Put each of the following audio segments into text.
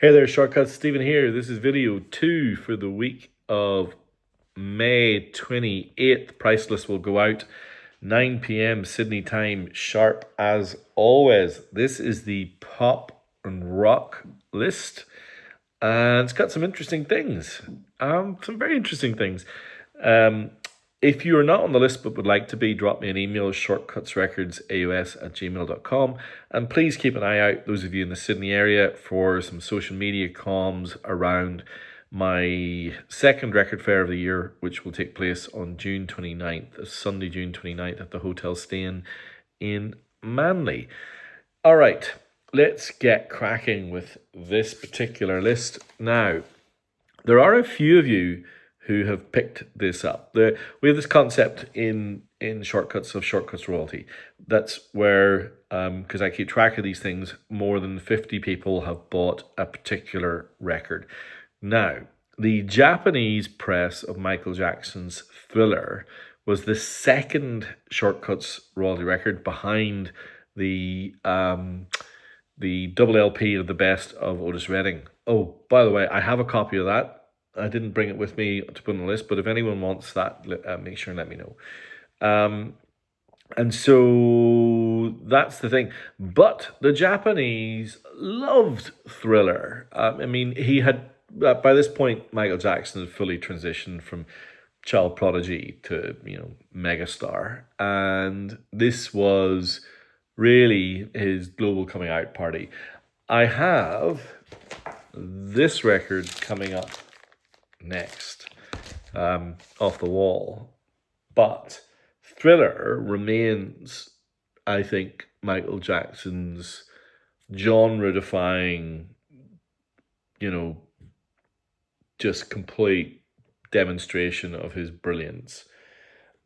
Hey there, Shortcuts. Stephen here. This is video 2 for the week of May 28th. Price list will go out 9 p.m. Sydney time sharp as always. This is the pop and rock list, and it's got some interesting things. Some very interesting things. Um, if you are not on the list but would like to be, drop me an email, shortcutsrecordsaus@gmail.com. And please keep an eye out, those of you in the Sydney area, for some social media comms around my second record fair of the year, which will take place on June 29th, Sunday, June 29th, at the Hotel Stain in Manly. All right, let's get cracking with this particular list. Now, there are a few of you who have picked this up. We have this concept in Shortcuts of Shortcuts Royalty. That's where, because I keep track of these things, more than 50 people have bought a particular record. Now, the Japanese press of Michael Jackson's Thriller was the second Shortcuts Royalty record behind the double LP of the best of Otis Redding. Oh, by the way, I have a copy of that. I didn't bring it with me to put on the list, but if anyone wants that, make sure and let me know. And so that's the thing. But the Japanese loved Thriller. I mean, he had, by this point, Michael Jackson had fully transitioned from child prodigy to, megastar. And this was really his global coming out party. I have this record coming up next, off the wall, but Thriller remains, I think, Michael Jackson's genre-defying, just complete demonstration of his brilliance.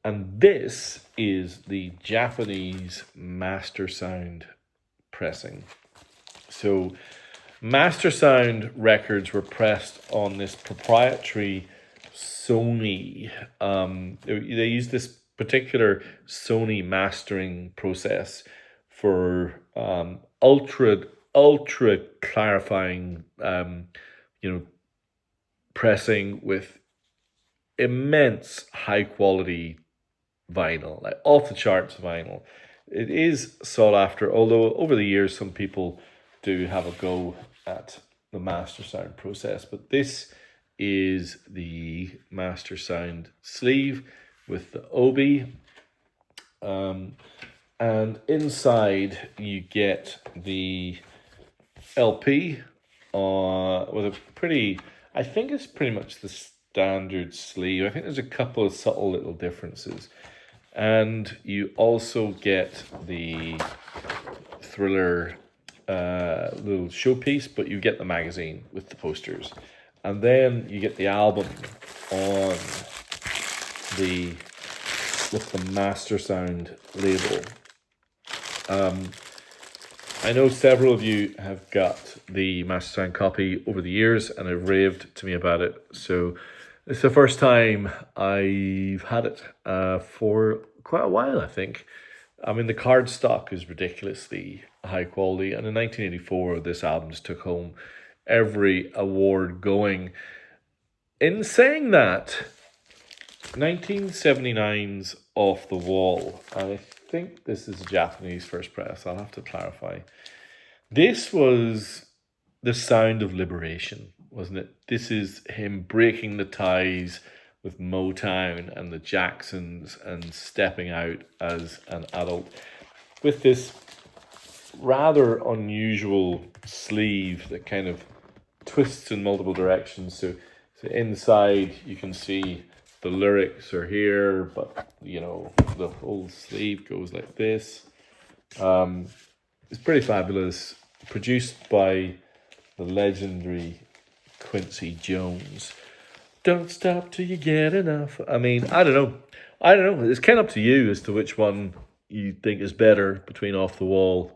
And this is the Japanese Master Sound pressing. So Master Sound records were pressed on this proprietary Sony. They use this particular Sony mastering process for ultra clarifying, pressing with immense high quality vinyl, like off the charts vinyl. It is sought after, although over the years some people do have a go at the Master Sound process, but this is the Master Sound sleeve with the obi, and inside you get the LP with a pretty, I think it's pretty much the standard sleeve. I think there's a couple of subtle little differences, and you also get the Thriller little showpiece, but you get the magazine with the posters, and then you get the album on with the Master Sound label. I know several of you have got the Master Sound copy over the years and have raved to me about it, so it's the first time I've had it for quite a while, I think. I mean, the card stock is ridiculously high quality, and in 1984, this album just took home every award going. In saying that, 1979's Off the Wall, I think this is a Japanese first press, I'll have to clarify. This was the sound of liberation, wasn't it? This is him breaking the ties with Motown and the Jacksons and stepping out as an adult with this rather unusual sleeve that kind of twists in multiple directions. So inside you can see the lyrics are here, but the whole sleeve goes like this. It's pretty fabulous. Produced by the legendary Quincy Jones. Don't stop till you get enough. I mean, I don't know. It's kind of up to you as to which one you think is better between Off the Wall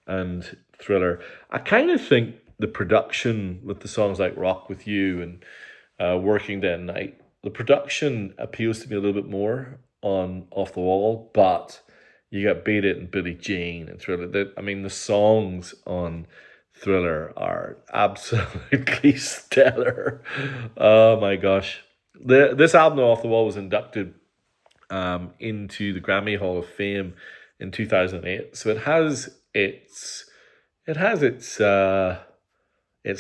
and Thriller. I kind of think the production with the songs like Rock With You and Working Day and Night, the production appeals to me a little bit more on Off the Wall, but you got Beat It and Billie Jean and Thriller. The songs on Thriller are absolutely stellar. Oh my gosh. This album, Off the Wall, was inducted into the Grammy Hall of Fame in 2008. So it has its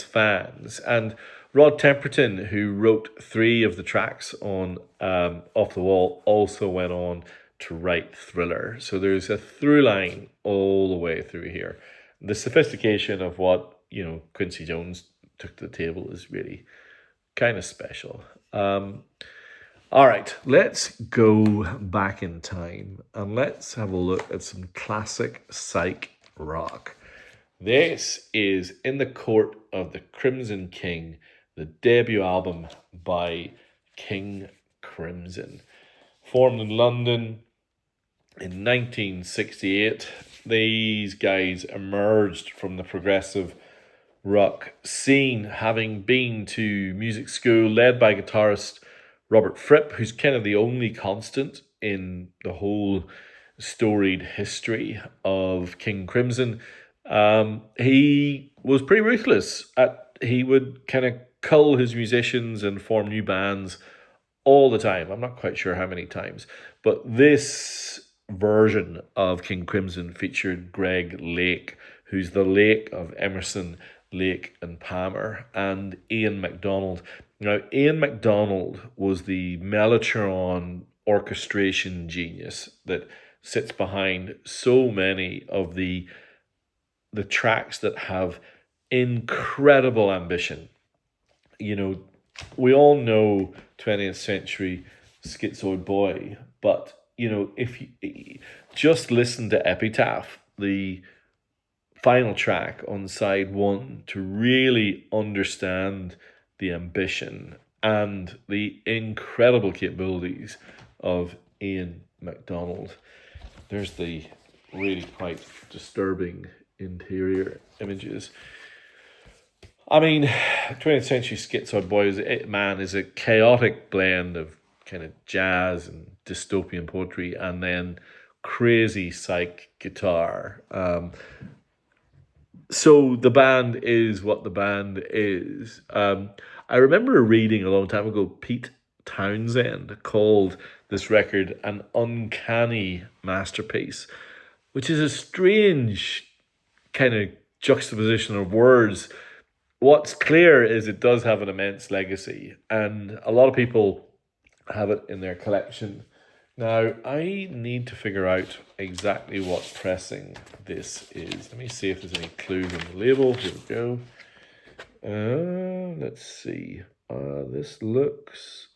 fans. And Rod Temperton, who wrote 3 of the tracks on Off the Wall, also went on to write Thriller. So there's a through line all the way through here. The sophistication of what, Quincy Jones took to the table is really kind of special. All right, let's go back in time and let's have a look at some classic psych rock. This is In the Court of the Crimson King, the debut album by King Crimson. Formed in London in 1968, these guys emerged from the progressive rock scene, having been to music school led by guitarist Robert Fripp, who's kind of the only constant in the whole storied history of King Crimson. He was pretty ruthless. He would kind of cull his musicians and form new bands all the time. I'm not quite sure how many times, but this version of King Crimson featured Greg Lake, who's the Lake of Emerson, Lake and Palmer, and Ian MacDonald. Now, Ian MacDonald was the mellotron orchestration genius that sits behind so many of the tracks that have incredible ambition. We all know 20th Century Schizoid Boy, but, if you just listen to Epitaph, the final track on side 1, to really understand the ambition and the incredible capabilities of Ian MacDonald. There's the really quite disturbing interior images. I mean, 20th Century Schizoid Boy is a chaotic blend of kind of jazz and dystopian poetry and then crazy psych guitar. So the band is what the band is. I remember reading a long time ago, Pete Townsend called this record an uncanny masterpiece, which is a strange kind of juxtaposition of words. What's clear is it does have an immense legacy, and a lot of people have it in their collection. Now, I need to figure out exactly what pressing this is. Let me see if there's any clues on the label. Here we go. Let's see. This looks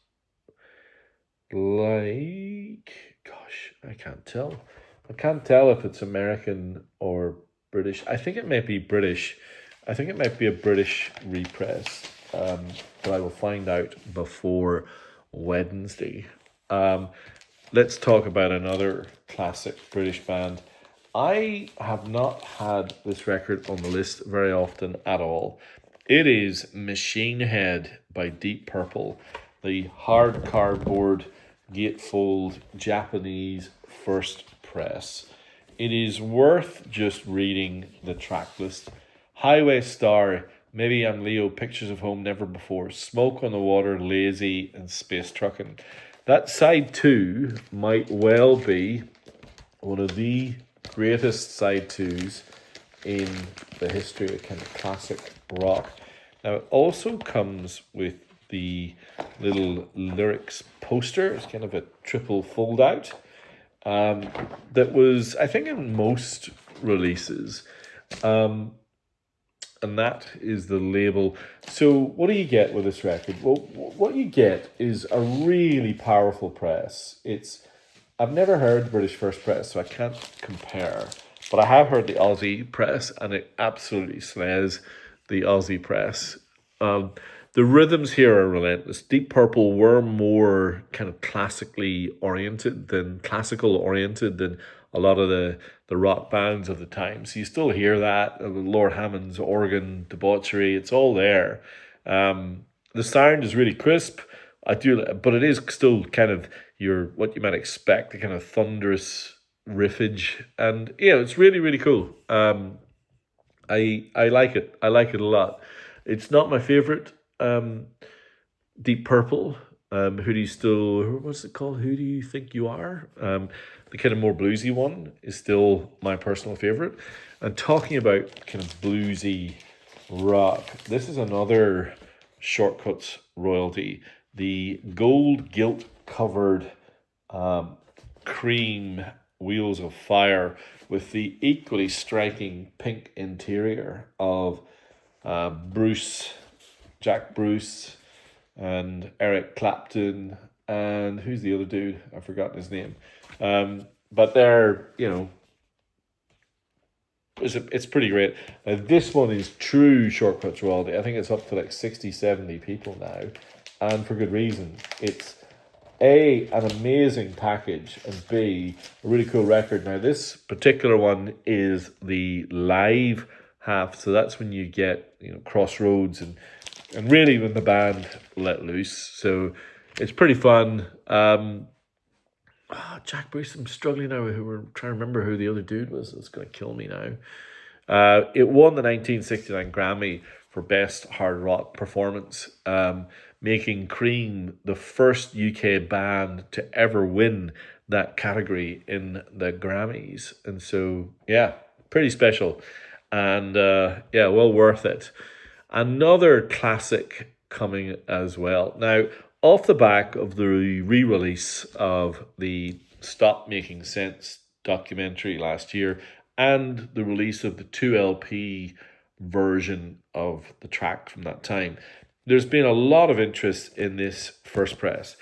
like... Gosh, I can't tell. I can't tell if it's American or British. I think it might be British. I think it might be a British repress. But I will find out before Wednesday. Let's talk about another classic British band. I have not had this record on the list very often at all. It is Machine Head by Deep Purple, the hard cardboard gatefold Japanese first press. It is worth just reading the track list. Highway Star, Maybe I'm Leo, Pictures of Home, Never Before, Smoke on the Water, Lazy, and Space Truckin'. That side 2 might well be one of the greatest side 2s in the history of kind of classic rock. Now, it also comes with the little lyrics poster. It's kind of a triple fold out that was, I think, in most releases. And that is the label. So what do you get with this record? Well, what you get is a really powerful press. I've never heard the British first press, so I can't compare. But I have heard the Aussie press, and it absolutely slays the Aussie press. The rhythms here are relentless. Deep Purple were more kind of classical oriented than a lot of the rock bands of the time. So you still hear that, Lord Hammond's organ debauchery, it's all there. The sound is really crisp. But it is still kind of what you might expect, the kind of thunderous riffage. And yeah, it's really, really cool. I like it. I like it a lot. It's not my favorite. Deep Purple. Who do you still? What's it called? Who do you think you are? The kind of more bluesy one is still my personal favorite. And talking about kind of bluesy rock, this is another Shortcuts royalty. The gold gilt covered cream wheels of fire with the equally striking pink interior of Bruce, Jack Bruce, and Eric Clapton, and who's the other dude? I've forgotten his name. But they're, it's pretty great. This one is true Shortcuts royalty. I think it's up to like 60, 70 people now, and for good reason. It's A, an amazing package, and B, a really cool record. Now, this particular one is the live half, so that's when you get, Crossroads and really when the band let loose. So it's pretty fun. Jack Bruce, I'm struggling now. We're trying to remember who the other dude was. It's going to kill me now. It won the 1969 Grammy for Best Hard Rock Performance, making Cream the first UK band to ever win that category in the Grammys. And so, yeah, pretty special. And yeah, well worth it. Another classic coming as well. Now, off the back of the re-release of the Stop Making Sense documentary last year and the release of the 2 LP version of the track from that time, there's been a lot of interest in this first press.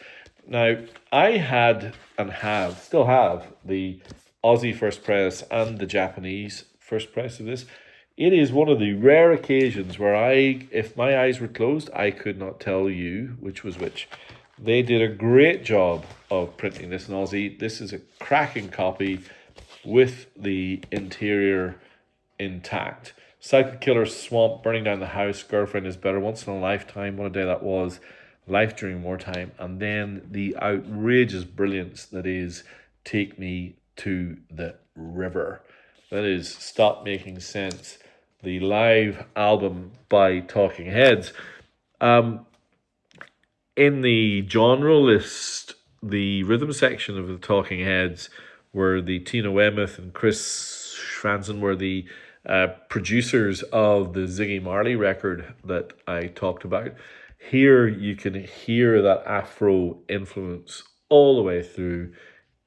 Now, I had and still have the Aussie first press and the Japanese first press of this. It is one of the rare occasions where if my eyes were closed, I could not tell you which was which. They did a great job of printing this in Aussie. This is a cracking copy with the interior intact. Cycle Killer, Swamp, Burning Down the House, Girlfriend is Better, Once in a Lifetime, what a day that was, Life During Wartime, and then the outrageous brilliance that is Take Me to the River. That is Stop Making Sense, the live album by Talking Heads. In the genre list, the rhythm section of the Talking Heads were the Tina Weymouth and Chris Franzen were the producers of the Ziggy Marley record that I talked about. Here you can hear that Afro influence all the way through.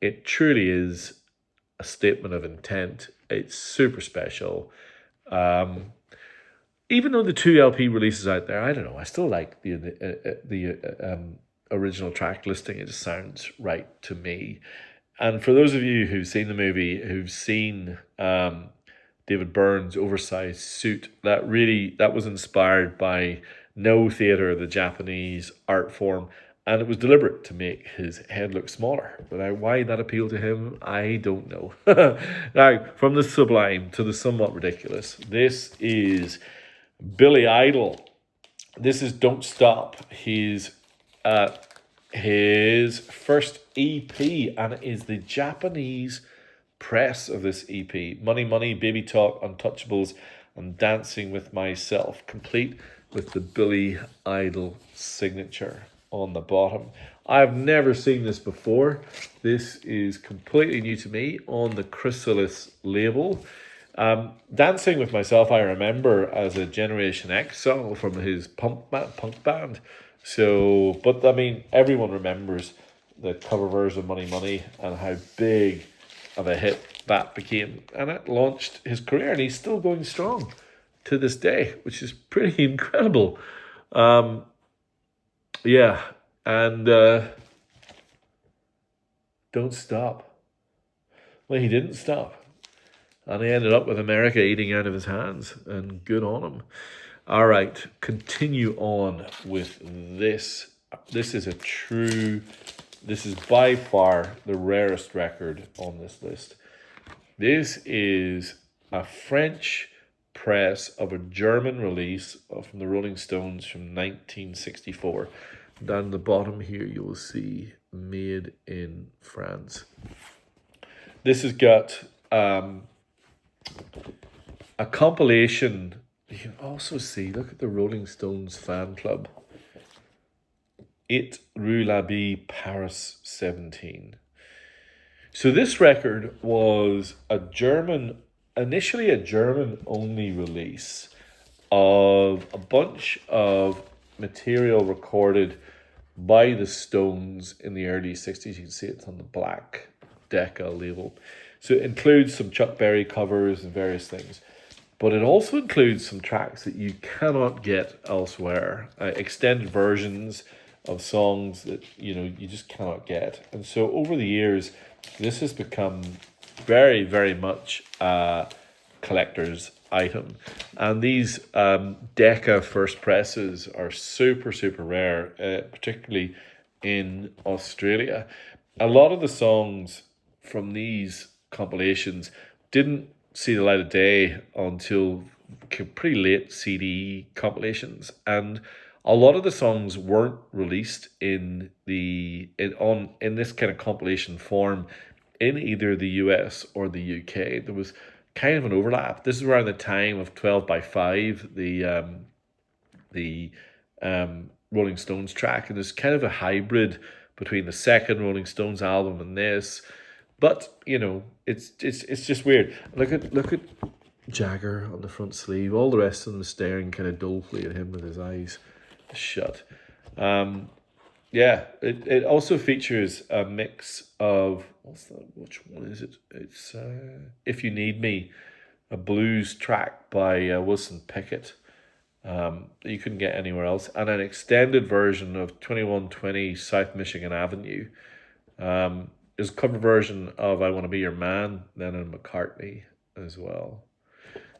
It truly is a statement of intent. It's super special. Even though the 2 LP releases out there, I don't know. I still like the original track listing. It just sounds right to me. And for those of you who've seen the movie, who've seen David Byrne's oversized suit, that was inspired by No Theatre, the Japanese art form, and it was deliberate to make his head look smaller. But why that appealed to him, I don't know. Now, from the sublime to the somewhat ridiculous, this is Billy Idol. This is Don't Stop, his first EP, and it is the Japanese press of this EP. Money, Money, Baby Talk, Untouchables, and Dancing with Myself, complete with the Billy Idol signature on the bottom. I've never seen this before. This is completely new to me on the Chrysalis label. Dancing with Myself, I remember as a Generation X song from his punk band. So, but I mean, everyone remembers the cover version of Money Money and how big of a hit that became. And it launched his career, and he's still going strong to this day, which is pretty incredible. Yeah, and Don't Stop. Well, he didn't stop. And he ended up with America eating out of his hands, and good on him. All right, continue on with this. This is by far the rarest record on this list. This is a French press of a German release from the Rolling Stones from 1964. Down the bottom here, you will see Made in France. This has got a compilation. You can also see, look at the Rolling Stones fan club. It Rue La Bille, Paris 17. So this record was initially a German only release of a bunch of material recorded by the Stones in the early 60s. You can see it's on the black Decca label. So it includes some Chuck Berry covers and various things. But it also includes some tracks that you cannot get elsewhere. Extended versions of songs that, you just cannot get. And so over the years, this has become very, very much a collector's item. And these Decca first presses are super, super rare, particularly in Australia. A lot of the songs from these compilations didn't see the light of day until pretty late CD compilations, and a lot of the songs weren't released in this kind of compilation form in either the US or the UK. There was kind of an overlap. This is around the time of 12 by 5, the Rolling Stones track, and there's kind of a hybrid between the second Rolling Stones album and this. But it's just weird. Look at Jagger on the front sleeve. All the rest of them staring kind of dolefully at him with his eyes shut. Yeah, it also features a mix of which one is it? It's If You Need Me, a blues track by Wilson Pickett. That you couldn't get anywhere else, and an extended version of 2120 South Michigan Avenue. There's a cover version of I Want to Be Your Man, Lennon and McCartney as well.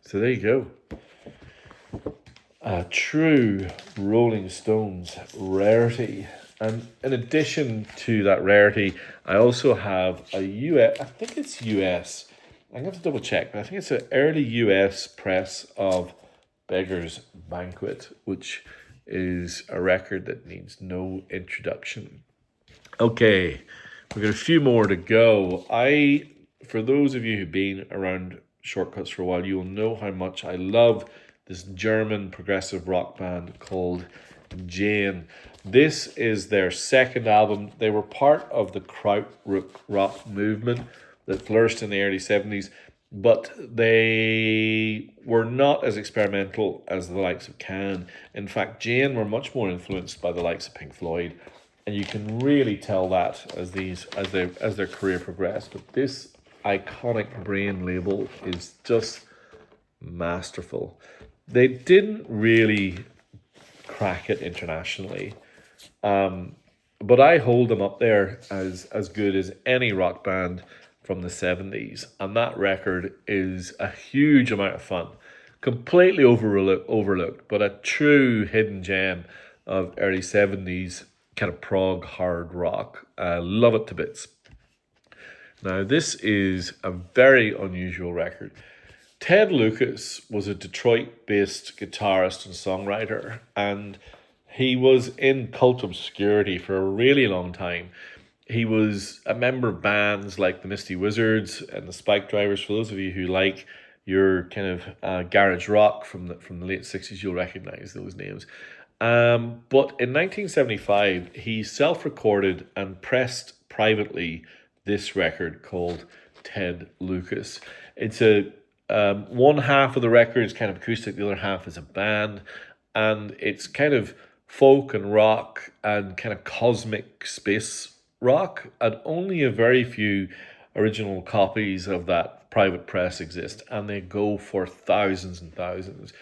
So there you go. A true Rolling Stones rarity. And in addition to that rarity, I also have a US, I think it's US, I'm going to have to double check, but I think it's an early US press of Beggar's Banquet, which is a record that needs no introduction. Okay, we've got a few more to go. For those of you who've been around Shortcuts for a while, you will know how much I love this German progressive rock band called Jane. This is their second album. They were part of the krautrock movement that flourished in the early 70s, but they were not as experimental as the likes of Can. In fact, Jane were much more influenced by the likes of Pink Floyd, and you can really tell that as their career progressed. But this iconic Brain label is just masterful. They didn't really crack it internationally, but I hold them up there as good as any rock band from the 70s, and that record is a huge amount of fun. Completely overlooked, but a true hidden gem of early 70s kind of prog hard rock. I love it to bits. Now, this is a very unusual record. Ted Lucas was a Detroit-based guitarist and songwriter, and he was in cult obscurity for a really long time. He was a member of bands like the Misty Wizards and the Spike Drivers. For those of you who like your kind of garage rock from the late 60s, you'll recognize those names. But in 1975, he self-recorded and pressed privately this record called Ted Lucas. It's one half of the record is kind of acoustic, the other half is a band, and it's kind of folk and rock and kind of cosmic space rock, and only a very few original copies of that private press exist, and they go for thousands and thousands.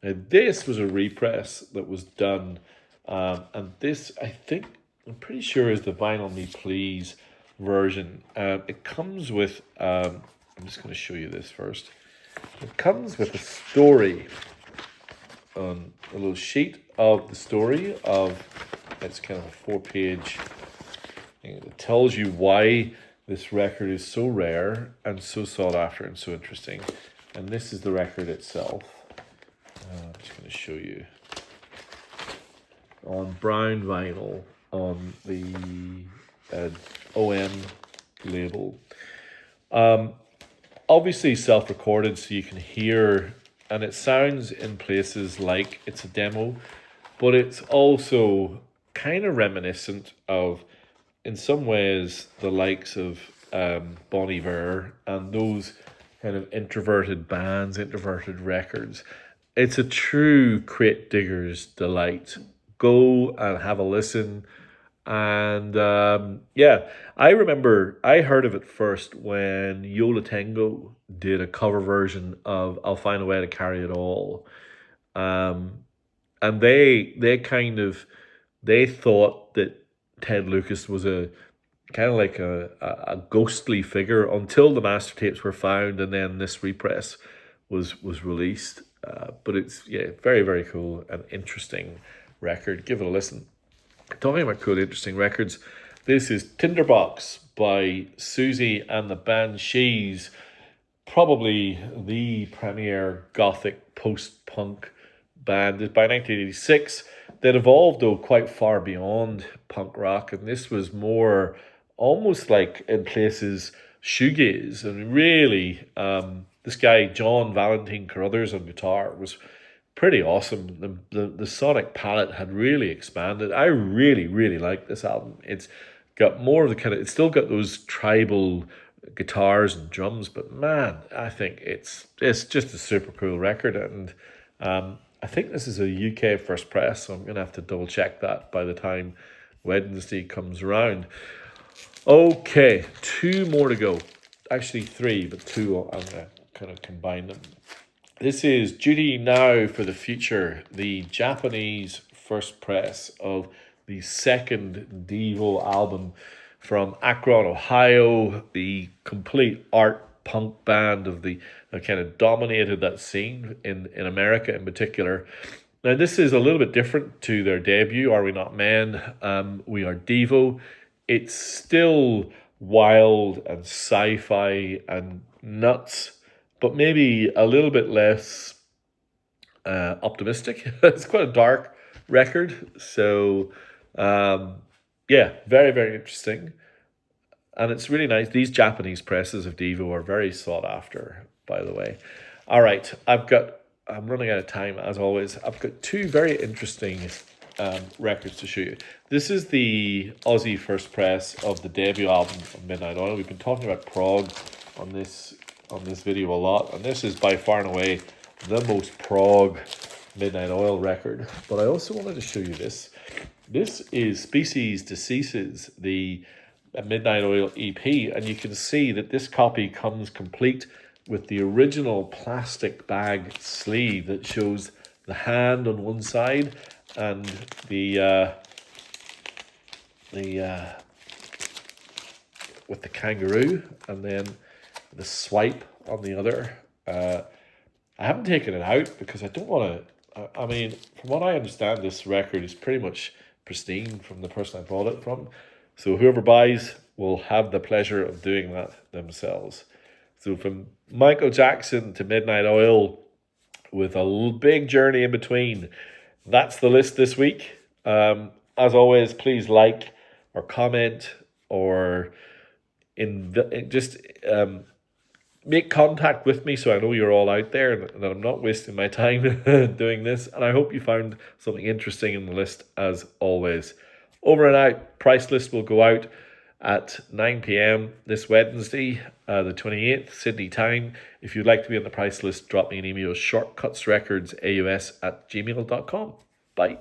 Now, this was a repress that was done, and this, I'm pretty sure, is the Vinyl Me Please version. It comes with, I'm just going to show you this first. It comes with a story on a little sheet of the story of, it's kind of a 4-page. It tells you why this record is so rare and so sought after and so interesting. And this is the record itself. I'm just going to show you. On brown vinyl on the OM label. obviously self-recorded, so you can hear, and it sounds in places like it's a demo, but it's also kind of reminiscent of, in some ways, the likes of Bon Iver and those kind of introverted bands, introverted records. It's a true crate digger's delight. Go and have a listen. And yeah, I remember I heard of it first when Yola Tango did a cover version of "I'll Find a Way to Carry It All," um, and they kind of they thought that Ted Lucas was a kind of like a ghostly figure until the master tapes were found, and then this repress was released. But it's, yeah, very very cool and interesting record. Give it a listen. Talking about cool, interesting records, this is Tinderbox by Siouxsie and the Banshees, probably the premier gothic post-punk band by 1986. They'd evolved, though, quite far beyond punk rock, and this was more almost like, in places, shoegaze. And really, this guy, John Valentine Carruthers on guitar, was pretty awesome. The sonic palette had really expanded. I really, really like this album. It's got more of the kind of, it's still got those tribal guitars and drums, but man, I think it's just a super cool record. And I think this is a UK first press, so I'm gonna have to double check that by the time Wednesday comes around. Okay, two more to go. Actually three, but two, I'm gonna kind of combine them. This is Duty Now for the Future, the Japanese first press of the second DEVO album from Akron, Ohio, the complete art punk band of the that kind of dominated that scene in America in particular. Now, this is a little bit different to their debut, Are We Not Men? We Are DEVO. It's still wild and sci-fi and nuts, but maybe a little bit less optimistic. It's quite a dark record. So, yeah, very, very interesting. And it's really nice. These Japanese presses of DEVO are very sought after, by the way. All right, I'm running out of time, as always. I've got two very interesting records to show you. This is the Aussie first press of the debut album of Midnight Oil. We've been talking about prog on this video a lot, and this is by far and away the most prog Midnight Oil record. But I also wanted to show you this. This is Species Deceases, the Midnight Oil EP, and you can see that this copy comes complete with the original plastic bag sleeve that shows the hand on one side and the with the kangaroo, and then the swipe on the other. I haven't taken it out because I don't want to. I mean, from what I understand, this record is pretty much pristine from the person I bought it from. So whoever buys will have the pleasure of doing that themselves. So from Michael Jackson to Midnight Oil, with a big journey in between. That's the list this week. As always, please like or comment or just make contact with me so I know you're all out there and that I'm not wasting my time doing this. And I hope you found something interesting in the list, as always. Over and out. Price list will go out at 9 p.m. this Wednesday, the 28th, Sydney time. If you'd like to be on the price list, drop me an email, shortcutsrecordsaus@gmail.com. Bye.